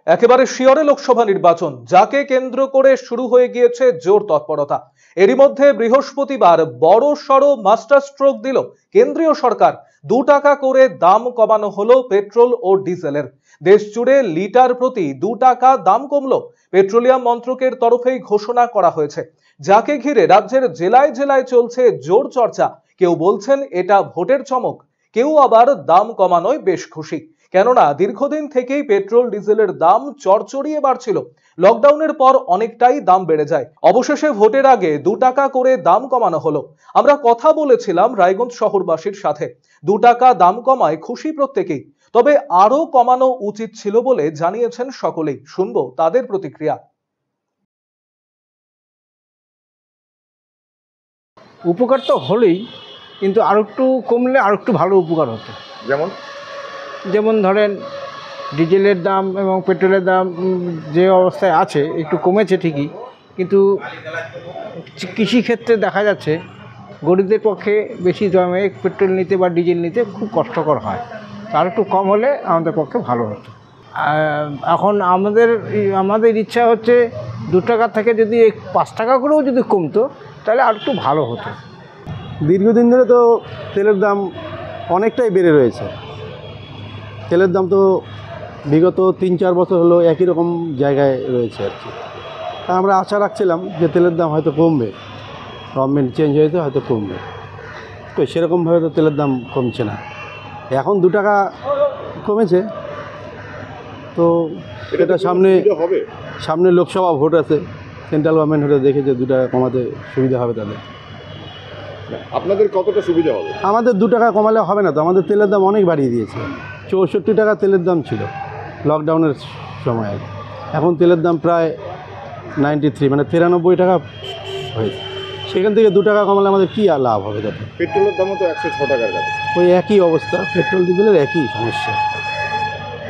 একেবারে শিয়রে লোকসভা নির্বাচন, যাকে কেন্দ্র করে শুরু হয়ে গিয়েছে জোর তৎপরতা। এরই মধ্যে বৃহস্পতিবার বড় সড় মাস্টার স্ট্রোক দিল কেন্দ্রীয় সরকার। 2 টাকা করে দাম কমানো হলো পেট্রোল ও ডিজেলের। দেশ জুড়ে লিটার প্রতি 2 টাকা দাম কমলো। পেট্রোলিয়াম মন্ত্রকের তরফেই ঘোষণা করা হয়েছে, যাকে ঘিরে রাজ্যের জেলায় জেলায় চলছে জোর চর্চা। কেউ বলছেন এটা ভোটের চমক, কেউ আবার দাম কমানোয় বেশ খুশি। কেননা দীর্ঘদিন থেকেই পেট্রোল ডিজেলের দাম চড়চড়িয়ে বাড়ছিল। লকডাউনের পর অনেকটাই দাম বেড়ে যায়। অবশেষে ভোটের আগে 2 টাকা করে দাম কমানো হলো। আমরা কথা বলেছিলাম রায়গঞ্জ শহরবাসীর সাথে। 2 টাকা দাম কমায় খুশি প্রত্যেকেই, তবে আরো কমানো উচিত ছিল বলে জানিয়েছেন সকলেই। শুনবো তাদের প্রতিক্রিয়া। উপকার তো হলেই, কিন্তু আর একটু কমলে আর একটু ভালো উপকার হতো। যেমন ধরেন ডিজেলের দাম এবং পেট্রোলের দাম যে অবস্থায় আছে একটু কমেছে ঠিকই, কিন্তু কৃষিক্ষেত্রে দেখা যাচ্ছে গরিবদের পক্ষে বেশি দামে পেট্রোল নিতে বা ডিজেল নিতে খুব কষ্টকর হয়। তার একটু কম হলে আমাদের পক্ষে ভালো হতো। এখন আমাদের ইচ্ছা হচ্ছে 2 টাকা থেকে যদি 5 টাকা করেও যদি কমতো তাহলে আর একটু ভালো হতো। দীর্ঘদিন ধরে তো তেলের দাম অনেকটাই বেড়ে রয়েছে। তেলের দাম তো বিগত 3-4 বছর হলো একই রকম জায়গায় রয়েছে আর কি। আমরা আশা রাখছিলাম যে তেলের দাম হয়তো কমবে, গভর্নমেন্ট চেঞ্জ হয়েছে হয়তো কমবে, তো সেরকমভাবে তো তেলের দাম কমছে না। এখন 2 টাকা কমেছে, তো এটা সামনে লোকসভা ভোট আছে, সেন্ট্রাল গভর্নমেন্ট হতে দেখেছে 2 টাকা কমাতে সুবিধা হবে তাদের। আপনাদের কতটা সুবিধা হবে? আমাদের 2 টাকা কমালে হবে না তো, আমাদের তেলের দাম অনেক বাড়িয়ে দিয়েছে। 64 টাকা তেলের দাম ছিল লকডাউনের সময়, এখন তেলের দাম প্রায় 93 মানে 93 টাকা হয়েছে। সেখান থেকে 2 টাকা কমালে আমাদের কী আর লাভ হবে? তাতে পেট্রোলের দামও তো 106 টাকার কাছে। ওই একই অবস্থা, পেট্রোল ডিজেলের একই সমস্যা।